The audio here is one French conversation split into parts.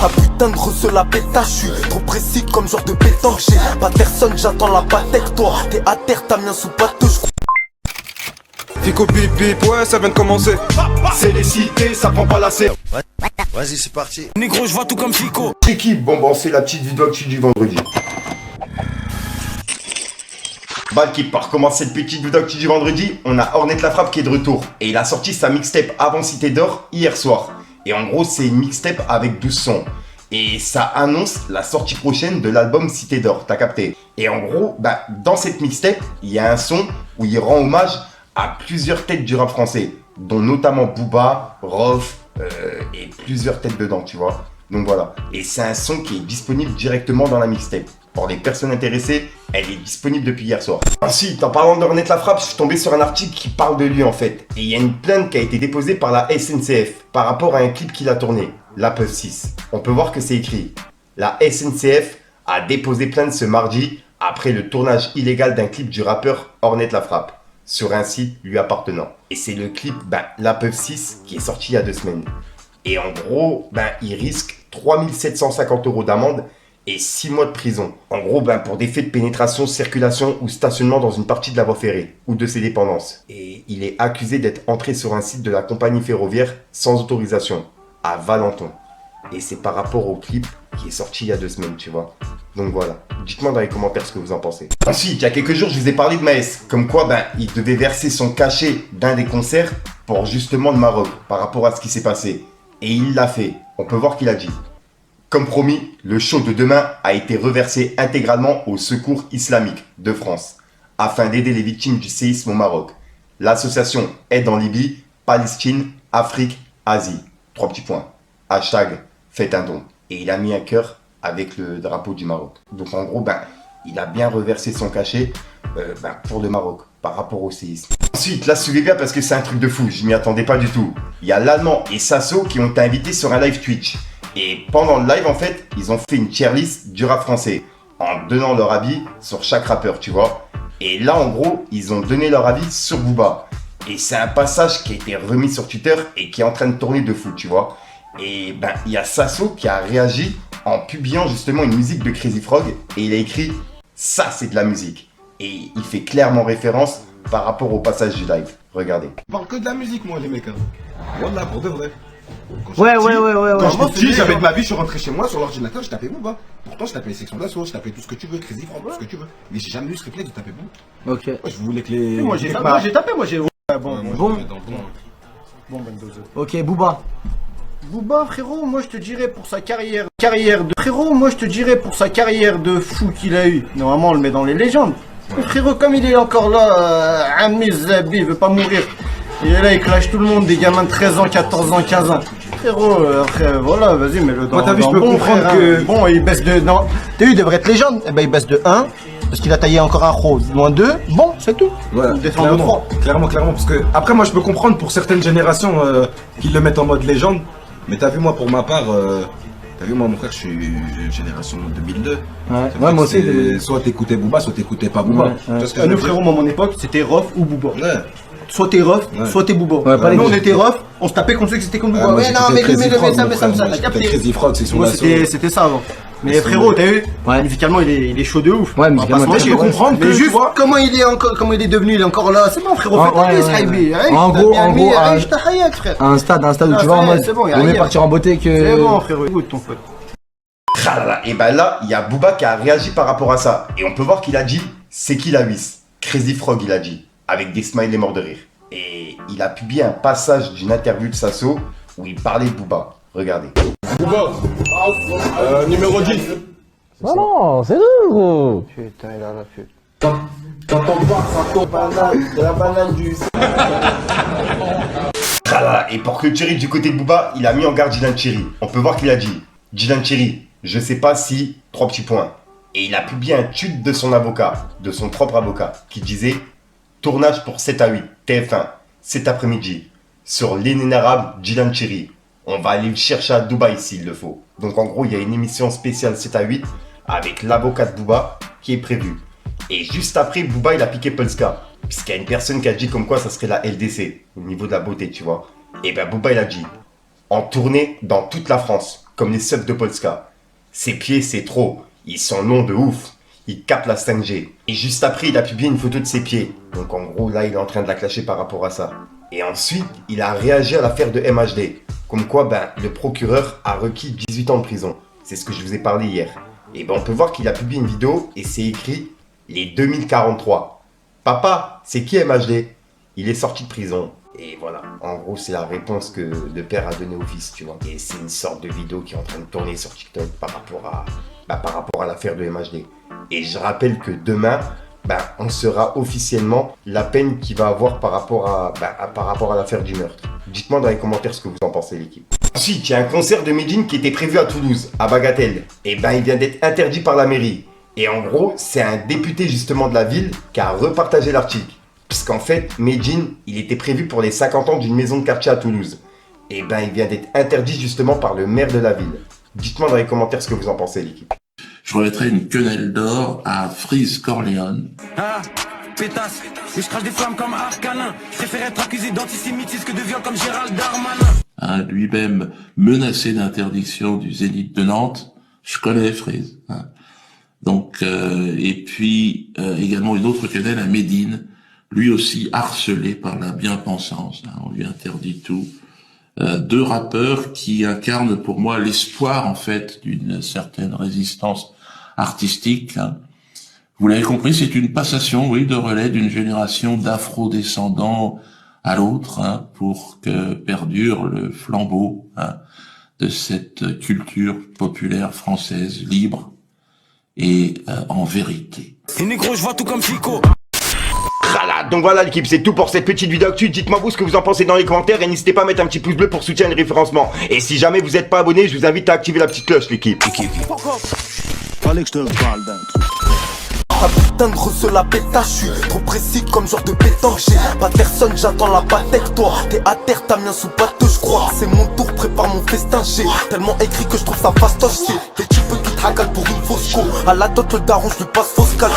Ah putain de grosse la pétache, je suis trop précis comme genre de pétanque. J'ai pas personne, j'attends la patek. Toi, t'es à terre, t'as bien sous pâteau. Fico pip pip, ouais ça vient de commencer. C'est les cités, ça prend pas la serre. Vas-y, c'est parti. Négro, je vois tout comme Fico. Équipe, bon, c'est la petite vidéo actu du vendredi. L'équipe, par commencer cette petite vidéo actu du vendredi, on a Ornette La Frappe qui est de retour. Et il a sorti sa mixtape Avant Cité d'Or hier soir. Et en gros, c'est une mixtape avec 12 sons. Et ça annonce la sortie prochaine de l'album Cité d'Or, t'as capté. Et en gros, dans cette mixtape, il y a un son où il rend hommage à plusieurs têtes du rap français, dont notamment Booba, Rof et plusieurs têtes dedans, tu vois. Donc voilà. Et c'est un son qui est disponible directement dans la mixtape. Pour les personnes intéressées, elle est disponible depuis hier soir. Ensuite, en parlant d'Ornette La Frappe, je suis tombé sur un article qui parle de lui en fait. Et il y a une plainte qui a été déposée par la SNCF par rapport à un clip qu'il a tourné, La Puff 6. On peut voir que c'est écrit. La SNCF a déposé plainte ce mardi après le tournage illégal d'un clip du rappeur Ornette La Frappe sur un site lui appartenant. Et c'est le clip La Puff 6 qui est sorti il y a 2 semaines. Et en gros, il risque 3750 € d'amende et 6 mois de prison. En gros, pour des faits de pénétration, circulation ou stationnement dans une partie de la voie ferrée ou de ses dépendances. Et il est accusé d'être entré sur un site de la compagnie ferroviaire sans autorisation, à Valenton. Et c'est par rapport au clip qui est sorti il y a 2 semaines, tu vois. Donc voilà, dites-moi dans les commentaires ce que vous en pensez. Ensuite, il y a quelques jours, je vous ai parlé de Maes. Comme quoi, il devait verser son cachet d'un des concerts pour justement le Maroc, par rapport à ce qui s'est passé. Et il l'a fait. On peut voir qu'il a dit. Comme promis, le show de demain a été reversé intégralement au Secours islamique de France, afin d'aider les victimes du séisme au Maroc. L'association Aide en Libye, Palestine, Afrique, Asie. 3 petits points. Hashtag faites un don. Et il a mis un cœur avec le drapeau du Maroc. Donc en gros, il a bien reversé son cachet pour le Maroc, par rapport au séisme. Ensuite, là, suivez bien parce que c'est un truc de fou, je m'y attendais pas du tout. Il y a l'Allemand et Sasso qui ont été invités sur un live Twitch. Et pendant le live, en fait, ils ont fait une tier list du rap français, en donnant leur avis sur chaque rappeur, tu vois. Et là, en gros, ils ont donné leur avis sur Booba. Et c'est un passage qui a été remis sur Twitter et qui est en train de tourner de fou, tu vois. Et il y a Sasso qui a réagi en publiant justement une musique de Crazy Frog. Et il a écrit « Ça, c'est de la musique ». Et il fait clairement référence par rapport au passage du live. Regardez. Je parle que de la musique, moi, les mecs. Voilà, pour de vrai. Ouais. Quand j'étais petit, j'avais de ma vie, je suis rentré chez moi sur l'ordinateur, je tapais Booba. Pourtant, je tapais les sections d'assaut, je tapais tout ce que tu veux, Crazy Frog, tout ce que tu veux. Mais j'ai jamais eu ce réflexe de taper Booba. Ok. Moi, je voulais que les. Moi j'ai tapé, moi j'ai. Ok, Booba. Booba, frérot, moi je te dirais pour sa carrière de frérot, moi je te dirais pour sa carrière de fou qu'il a eu. Normalement, on le met dans les légendes. Mais frérot, comme il est encore là, Ami Zabi, il veut pas mourir. Il est là, il clash tout le monde, des gamins de 13 ans, 14 ans, 15 ans. Frérot, après, voilà, vas-y, mets-le dans. Moi, t'as vu, je peux comprendre frère, que. Bon, il baisse de. Non, t'as vu, il devrait être légende. Eh ben, il baisse de 1, parce qu'il a taillé encore un rose. Moins 2, bon, c'est tout. Ouais, Il descend de 3. clairement, parce que après, moi, je peux comprendre pour certaines générations qui le mettent en mode légende. Mais t'as vu, moi, pour ma part, t'as vu, moi, mon frère, je suis génération 2002. Ouais, moi aussi. Soit t'écoutais Booba, soit t'écoutais pas Booba. Tu vois ce que je veux Nous, dire? frérot, moi, à mon époque, c'était Rof ou Booba. Ouais. Soit t'es Rof, soit t'es Booba. Ouais, pas les Nous, on deux. était Rof, on se tapait contre ceux qui étaient contre Booba. moi, Ouais, non, mais lui, Crazy mais Frog, ça, mon mais frère, ça, moi, t'as j'écoutais capté. Crazy Frog, c'est son Moi, assaut. c'était ça avant. Mais frérot, t'as vu? Musicalement, il est chaud de ouf. Ouais, On va pas se musicalement, mentir. je peux comprendre Mais que, juste tu vois, comment il est devenu, il est encore là. C'est bon, frérot, fais ta liste, Haïbi. En gros, Aïe, ta hayat, frère. un stade où Ah, tu ça vas en y est, mode, c'est bon, y a vaut mieux rien. partir en beauté que... C'est bon, frérot, écoute ton pote. Et là, il y a Booba qui a réagi par rapport à ça. Et on peut voir qu'il a dit « C'est qui la 8 ?» Crazy Frog, il a dit, avec des smileys morts de rire. Et il a publié un passage d'une interview de Sasso où il parlait de Booba. Regardez. Booba, numéro 10. Non, c'est deux, gros. Putain, il a la pute. Quand on part, ça tombe la banane du... Et pour clôturer du côté de Booba, il a mis en garde Dylan Thierry. On peut voir qu'il a dit « Dylan Thierry, je sais pas si... » 3 petits points. Et il a publié un tweet de son avocat, de son propre avocat, qui disait « Tournage pour 7 à 8, TF1, cet après-midi, sur l'inénarrable Dylan Thierry. On va aller le chercher à Dubaï s'il le faut. » Donc en gros, il y a une émission spéciale 7 à 8 avec l'avocat de Booba qui est prévue. Et juste après, Booba, il a piqué Polska. Puisqu'il y a une personne qui a dit comme quoi ça serait la LDC, au niveau de la beauté, tu vois. Et ben Booba, il a dit, en tournée dans toute la France, comme les subs de Polska. Ses pieds, c'est trop. Ils sont longs de ouf. Il capte la 5G. Et juste après, il a publié une photo de ses pieds. Donc en gros, là, il est en train de la clasher par rapport à ça. Et ensuite, il a réagi à l'affaire de MHD. Comme quoi, le procureur a requis 18 ans de prison. C'est ce que je vous ai parlé hier. Et on peut voir qu'il a publié une vidéo et c'est écrit « Les 2043 ». Papa, c'est qui MHD? Il est sorti de prison. Et voilà, en gros, c'est la réponse que le père a donnée au fils, tu vois. Et c'est une sorte de vidéo qui est en train de tourner sur TikTok par rapport à l'affaire de MHD. Et je rappelle que demain, on saura officiellement la peine qu'il va avoir par rapport à l'affaire du meurtre. Dites-moi dans les commentaires ce que vous en pensez, l'équipe. Ensuite, il y a un concert de Medine qui était prévu à Toulouse, à Bagatelle. Et il vient d'être interdit par la mairie. Et en gros, c'est un député justement de la ville qui a repartagé l'article. Puisqu'en fait, Medine, il était prévu pour les 50 ans d'une maison de quartier à Toulouse. Et il vient d'être interdit justement par le maire de la ville. Dites-moi dans les commentaires ce que vous en pensez, l'équipe. Je remettrai une quenelle d'or à Freeze Corleone. Ah, pétasse, mais je crache des flammes comme Arcanin. Je préfère être accusé d'antisémitisme que de viol comme Gérald Darmanin. Lui-même menacé d'interdiction du Zénith de Nantes. Je connais Freeze. Donc, et puis également une autre quenelle à Medine, lui aussi harcelé par la bien-pensance. On lui interdit tout. Deux rappeurs qui incarnent pour moi l'espoir en fait d'une certaine résistance artistique. Vous l'avez compris, c'est une passation, oui, de relais d'une génération d'afro-descendants à l'autre, pour que perdure le flambeau de cette culture populaire française libre et en vérité. Et négro, je vois tout comme Chico. Donc voilà l'équipe, c'est tout pour cette petite vidéo actu. Dites-moi vous ce que vous en pensez dans les commentaires et n'hésitez pas à mettre un petit pouce bleu pour soutenir le référencement. Et si jamais vous n'êtes pas abonné, je vous invite à activer la petite cloche, l'équipe. Fallait que je te parle d'un truc. Ah putain de gros la pétache, je suis trop précis comme genre de pétanque. J'ai pas personne, j'attends la patek. Toi, t'es à terre, t'as bien sous pâteux, je crois. C'est mon tour, prépare mon festin. J'ai tellement écrit que je trouve ça fastoche. C'est des types qui te ragalent pour une fausse co. À la dot, le daron, je lui passe fausse cale.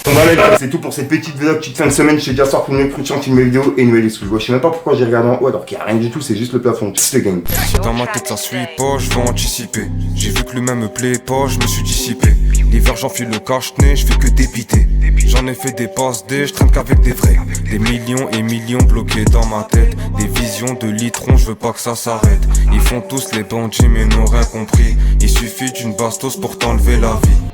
Voilà, c'est tout pour cette petite vidéo, petite fin de semaine. Je t'ai déjà sorti une nouvelle production, une nouvelle vidéo et une nouvelle sous. Je sais même pas pourquoi j'ai regardé en haut alors qu'il n'y a rien du tout, c'est juste le plafond. C'est le game. Dans ma tête ça suit pas, je veux anticiper. J'ai vu que l'humain me plaît pas, je me suis dissipé. L'hiver j'enfile le cache-nez, je fais que débiter. J'en ai fait des passes D, je traîne qu'avec des vrais. Des millions et millions bloqués dans ma tête. Des visions de litrons, je veux pas que ça s'arrête. Ils font tous les bandits mais n'ont rien compris. Il suffit d'une bastos pour t'enlever la vie.